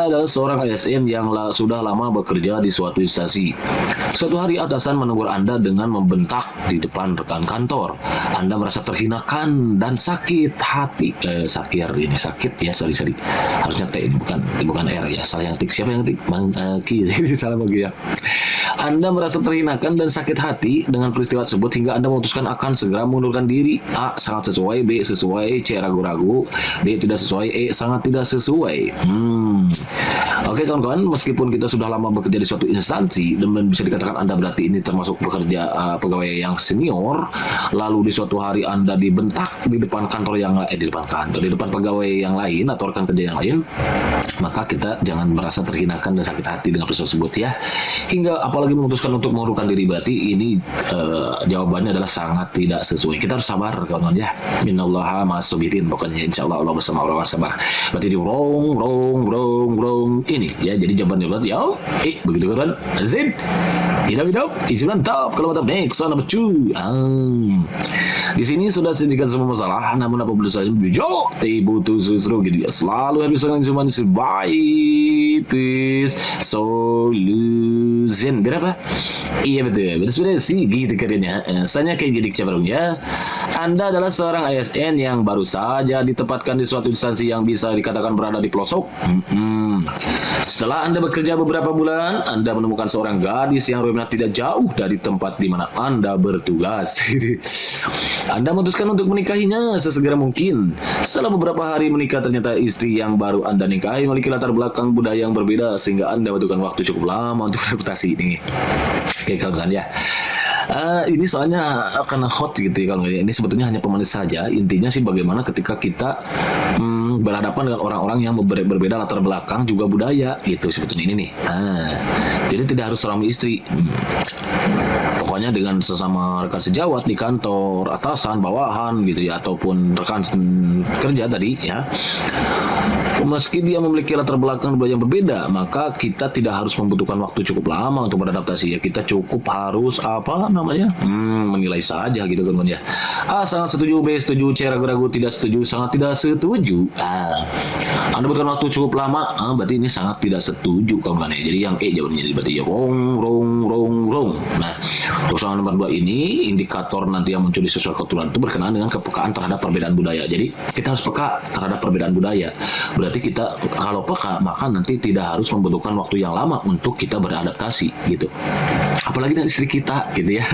Anda adalah seorang ASN yang sudah lama bekerja di suatu instansi. Suatu hari atasan menegur Anda dengan membentak di depan rekan kantor. Anda merasa terhinakan dan sakit hati. Sakit ya, sorry. Harusnya T ini bukan R ya. Salah yang tik. Siapa yang tik? Bang Ki. Salah bagi ya. Anda merasa terhinakan dan sakit hati dengan peristiwa tersebut hingga Anda memutuskan akan segera mengundurkan diri. A. Sangat sesuai. B. Sesuai. C. Ragu-ragu. D. Tidak sesuai. E. Sangat tidak sesuai. Oke kawan-kawan, meskipun kita sudah lama bekerja di suatu instansi dan bisa dikatakan Anda berarti ini termasuk pegawai yang senior, lalu di suatu hari Anda dibentak di depan kantor di depan pegawai yang lain atau rekan kerja yang lain, maka kita jangan merasa terhinakan dan sakit hati dengan peristiwa tersebut ya. Hingga apalagi memutuskan untuk mengundurkan diri, berarti ini jawabannya adalah sangat tidak sesuai. Kita harus sabar kawan-kawan ya. Innallaha ma'as-sabirin, pokoknya insyaallah Allah bersama orang sabar. Berarti di wrong ini ya, jadi jawabannya berarti ya begitu kan. Azin hidup isi mantap. Kalau mantap next one number 2. Di sini sudah sedikit semua masalah, namun apabila saya jujur butuh susru gitu ya, selalu habis dengan cuma sebaik solution berapa? Iya betul sih gitu kerjanya. Saya kayak gini cabarung ya. Anda adalah seorang ASN yang baru saja ditempatkan di suatu instansi yang bisa dikatakan berada di pelosok. Setelah Anda bekerja beberapa bulan, Anda menemukan seorang gadis yang rumahnya tidak jauh dari tempat di mana Anda bertugas. Anda memutuskan untuk menikahinya sesegera mungkin. Setelah beberapa hari menikah, ternyata istri yang baru Anda nikahi memiliki latar belakang budaya yang berbeda sehingga Anda membutuhkan waktu cukup lama untuk adaptasi ini. Oke kawan-kawan ya. Ini soalnya karena hot gitu ya kalau ini sebetulnya hanya pemanis saja. Intinya sih bagaimana ketika kita berhadapan dengan orang-orang yang berbeda latar belakang juga budaya gitu sebetulnya ini nih. Jadi tidak harus suami istri. Pokoknya dengan sesama rekan sejawat di kantor, atasan, bawahan gitu ya, ataupun rekan kerja tadi ya. Meski dia memiliki latar belakang budaya yang berbeda, maka kita tidak harus membutuhkan waktu cukup lama untuk beradaptasi ya. Kita cukup harus menilai saja gitu kan ya. A. Sangat setuju. B. Setuju. C. Ragu-ragu. Tidak setuju. Sangat tidak setuju. Anda butuhkan waktu cukup lama. Berarti ini sangat tidak setuju kawan ya. Jadi yang E jawabannya berarti ya wrong. Nah, untuk soal nomor 2 ini indikator nanti yang muncul di sesuai keturunan itu berkenaan dengan kepekaan terhadap perbedaan budaya. Jadi kita harus peka terhadap perbedaan budaya. Berarti kita kalau peka maka nanti tidak harus membutuhkan waktu yang lama untuk kita beradaptasi gitu. Apalagi dengan istri kita gitu ya.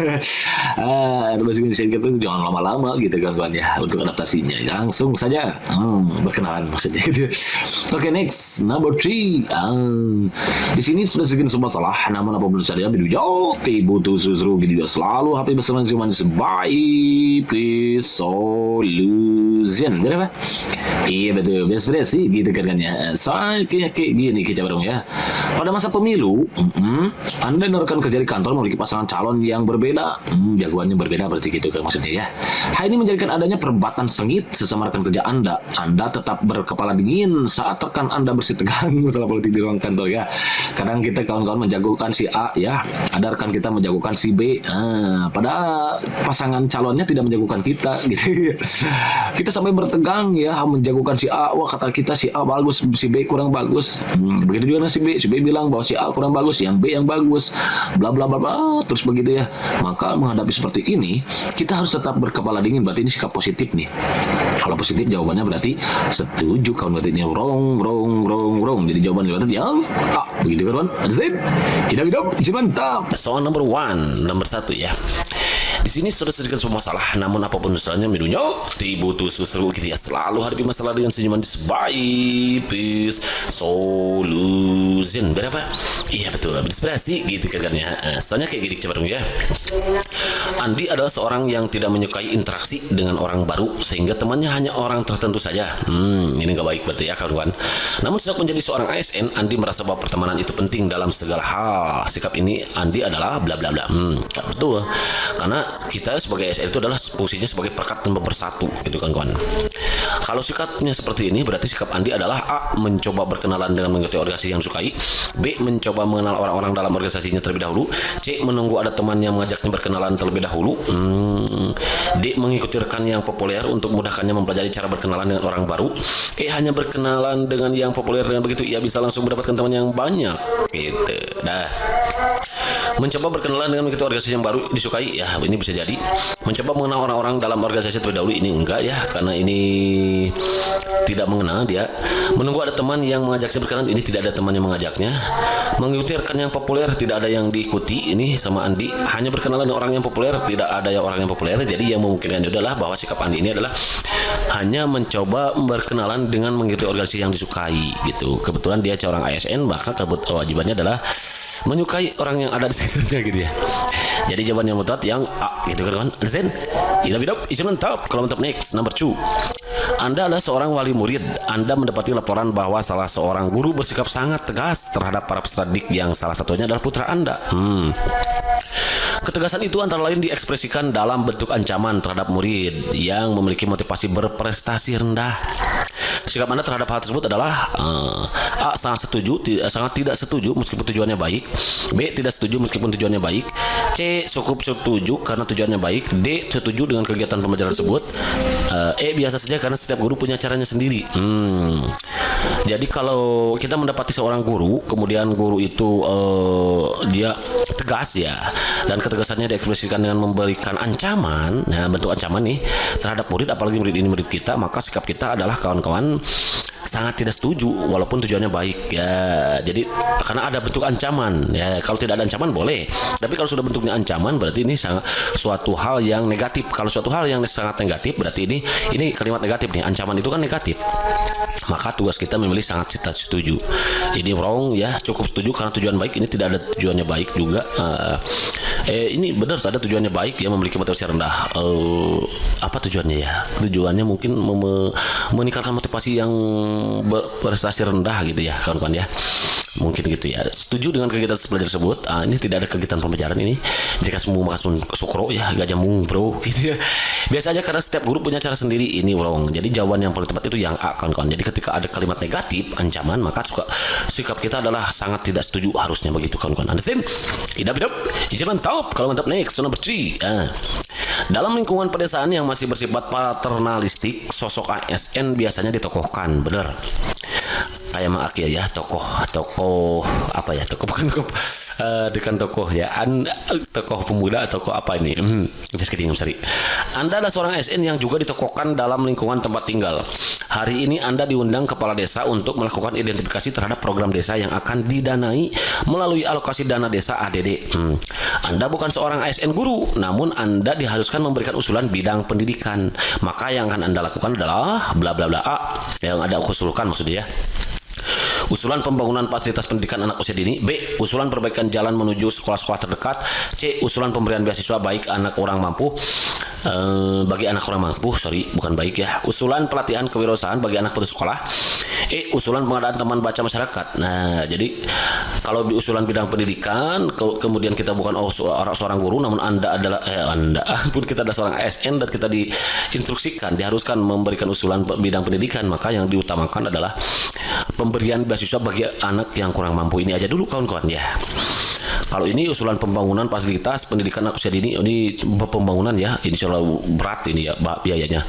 Terus istri kita itu jangan lama-lama gitu kan ya untuk adaptasinya. Langsung saja berkenalan maksudnya gitu. Oke, next number 3. Di sini sudah segini semua salah, namun apabila saya jauh butuh susru gitu ya, selalu HP bersama cuma sebaik solution berapa? Iya betul, beres sih gitu kan ya. Saya kayak gini kita bareng ya. Pada masa pemilu, Anda dan rekan kerja di kantor memiliki pasangan calon yang berbeda. Jagoannya berbeda berarti gitu kan maksudnya ya. Hal ini menjadikan adanya perdebatan sengit sesama rekan kerja Anda. Anda tetap berkepala dingin saat rekan Anda bersih tegang masalah politik di ruang kantor ya. Kadang kita kawan-kawan menjagokan si A ya, ada rekan kita menjagokan si B. Padahal pasangan calonnya tidak menjagokan kita gitu. Kita sampai bertegang ya menjagokan si A. Wah kata kita si A bagus, si B kurang bagus. Begitu juga si B. Si B bilang bahwa si A kurang bagus, yang B yang bagus. Bla bla bla bla. Terus begitu ya. Maka menghadapi seperti ini, kita harus tetap berkepala dingin. Berarti ini sikap positif nih. Kalau positif jawabannya berarti setuju. Kawan berarti ini wrong. Jadi jawabannya berarti yang A. Begitu kan? Ada hidup mantap. Soal nomor 1 ya. Di sini sudah sedikit semua masalah, namun apapun usahanya minunya butuh susru gitu ya. Selalu hadapi masalah dengan senyuman di sebaik solution berapa? Iya betul, inspirasi gitu kan ya. Soalnya kayak gini coba dong ya. Andi adalah seorang yang tidak menyukai interaksi dengan orang baru sehingga temannya hanya orang tertentu saja. Ini nggak baik berarti ya kawan. Namun sejak menjadi seorang ASN, Andi merasa bahwa pertemanan itu penting dalam segala hal. Sikap ini Andi adalah bla bla bla. Betul. Karena kita sebagai ASN itu adalah fungsinya sebagai perekat dan bersatu gitu kan kawan. Kalau sikapnya seperti ini, berarti sikap Andi adalah A. Mencoba berkenalan dengan mengikuti organisasi yang disukai, B. Mencoba mengenal orang-orang dalam organisasinya terlebih dahulu, C. Menunggu ada teman yang mengajaknya berkenalan terlebih dahulu, D. Mengikuti rekan yang populer untuk memudahkannya mempelajari cara berkenalan dengan orang baru, E. Hanya berkenalan dengan yang populer, dengan begitu ia bisa langsung mendapatkan teman yang banyak. Gitu. Dah. Mencoba berkenalan dengan mengikuti organisasi yang baru disukai, ya ini bisa jadi. Mencoba mengenal orang-orang dalam organisasi terlebih dahulu, ini enggak ya, karena ini tidak mengenal dia. Menunggu ada teman yang mengajaknya berkenalan, ini tidak ada teman yang mengajaknya. Mengikuti rekan yang populer, tidak ada yang diikuti, ini sama Andi. Hanya berkenalan dengan orang yang populer, tidak ada yang orang yang populer. Jadi yang memungkinkan adalah bahwa sikap Andi ini adalah hanya mencoba berkenalan dengan mengikuti organisasi yang disukai gitu. Kebetulan dia seorang ASN, maka kewajibannya adalah menyukai orang yang ada di sekitarnya gitu ya. Jadi jawaban yang tepat yang A gitu kan. Understand? Hidup isi mantap. Kalau mantap next number 2. Anda adalah seorang wali murid. Anda mendapati laporan bahwa salah seorang guru bersikap sangat tegas terhadap para peserta didik yang salah satunya adalah putra Anda. Ketegasan itu antara lain diekspresikan dalam bentuk ancaman terhadap murid yang memiliki motivasi berprestasi rendah. Sikap Anda terhadap hal tersebut adalah A. Sangat tidak setuju meskipun tujuannya baik, B. Tidak setuju meskipun tujuannya baik, C. Cukup setuju karena tujuannya baik, D. Setuju dengan kegiatan pembelajaran tersebut, E. Biasa saja karena setiap guru punya caranya sendiri. Jadi kalau kita mendapati seorang guru, kemudian guru itu dia tegas ya, dan ketegasannya diekspresikan dengan memberikan ancaman, nah bentuk ancaman nih terhadap murid, apalagi murid ini murid kita, maka sikap kita adalah kawan-kawan sangat tidak setuju walaupun tujuannya baik ya. Jadi karena ada bentuk ancaman ya, kalau tidak ada ancaman boleh, tapi kalau sudah bentuknya ancaman berarti ini sangat suatu hal yang negatif. Kalau suatu hal yang sangat negatif berarti ini kalimat negatif nih, ancaman itu kan negatif. Maka tugas kita memilih sangat tidak setuju. Ini wrong ya, cukup setuju karena tujuan baik, ini tidak ada tujuannya baik juga. Ini benar ada tujuannya baik ya, memiliki motivasi rendah. Apa tujuannya ya? Tujuannya mungkin meningkatkan motivasi yang berprestasi rendah gitu ya kawan-kawan ya. Mungkin gitu ya. Setuju dengan kegiatan belajar tersebut. Ini tidak ada kegiatan pembelajaran ini. Jika semua makan sukro ya, gak jamu bro gitu ya. Biasa aja karena setiap guru punya cara sendiri, ini wrong. Jadi jawaban yang paling tepat itu yang A kawan-kawan. Jadi ketika ada kalimat negatif, ancaman, maka sikap kita adalah sangat tidak setuju, harusnya begitu kawan-kawan. Understand? Hidup. Isi mantap. Kalau mantap next number 3. Dalam lingkungan pedesaan yang masih bersifat paternalistik, sosok ASN biasanya ditokohkan. Benar. Kayak Mang Akil ya, tokoh apa ya, tokoh ya, tokoh pemuda, tokoh apa ini? Just kidding, sorry. Anda adalah seorang ASN yang juga ditokohkan dalam lingkungan tempat tinggal. Hari ini Anda diundang kepala desa untuk melakukan identifikasi terhadap program desa yang akan didanai melalui alokasi dana desa ADD. Anda bukan seorang ASN guru, namun Anda diharuskan memberikan usulan bidang pendidikan. Maka yang akan Anda lakukan adalah bla bla bla A, yang ada usulkan maksudnya ya. Usulan pembangunan fasilitas pendidikan anak usia dini, B. Usulan perbaikan jalan menuju sekolah-sekolah terdekat, C. Usulan pemberian beasiswa baik anak orang mampu bagi anak orang mampu, bukan baik ya. Usulan pelatihan kewirausahaan bagi anak putus sekolah, E. Usulan pengadaan teman baca masyarakat. Nah, jadi kalau di usulan bidang pendidikan, kemudian kita bukan seorang guru, namun Anda adalah pun kita adalah seorang ASN dan kita diinstruksikan, diharuskan memberikan usulan bidang pendidikan, maka yang diutamakan adalah pemberian beasiswa bagi anak yang kurang mampu. Ini aja dulu kawan-kawan ya. Kalau ini usulan pembangunan fasilitas pendidikan anak usia dini, ini pembangunan ya, ini selalu berat ini ya biayanya.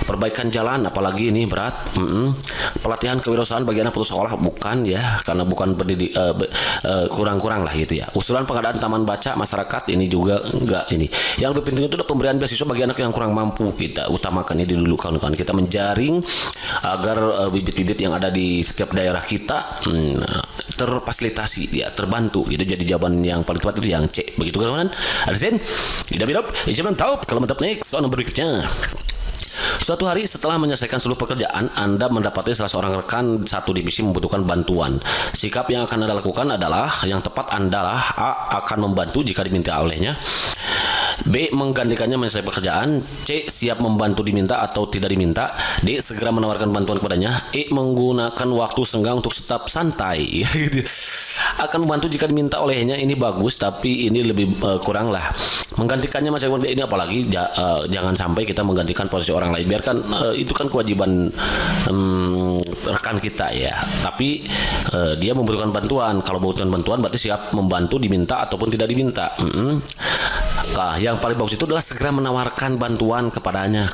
Perbaikan jalan apalagi ini berat. Pelatihan kewirausahaan bagi anak putus sekolah bukan ya, karena bukan kurang-kurang lah gitu ya. Usulan pengadaan taman baca masyarakat ini juga enggak ini. Yang lebih penting itu adalah pemberian beasiswa bagi anak yang kurang mampu. Kita utamakan ini dulu kawan-kawan. Kita menjaring agar bibit-bibit yang ada di setiap daerah kita terfasilitasi ya, terbantu. Itu jadi jawaban yang paling tepat itu yang C. Begitu kawan-kawan. Arzen, hidup. Jangan tahu kalau mantap next soal berikutnya. Suatu hari setelah menyelesaikan seluruh pekerjaan, Anda mendapati salah seorang rekan satu divisi membutuhkan bantuan. Sikap yang akan Anda lakukan adalah yang tepat adalah A. Akan membantu jika diminta olehnya. B. Menggantikannya menyelesaikan pekerjaan. C. Siap membantu diminta atau tidak diminta. D. Segera menawarkan bantuan kepadanya. E. Menggunakan waktu senggang untuk tetap santai. Akan membantu jika diminta olehnya. Ini bagus, tapi ini lebih kurang lah. Menggantikannya menyelesaikan ini apalagi jangan sampai kita menggantikan posisi orang lain. Biarkan itu kan kewajiban rekan kita ya. Tapi dia membutuhkan bantuan. Kalau membutuhkan bantuan berarti siap membantu diminta ataupun tidak diminta. Nah, yang paling bagus itu adalah segera menawarkan bantuan kepadanya.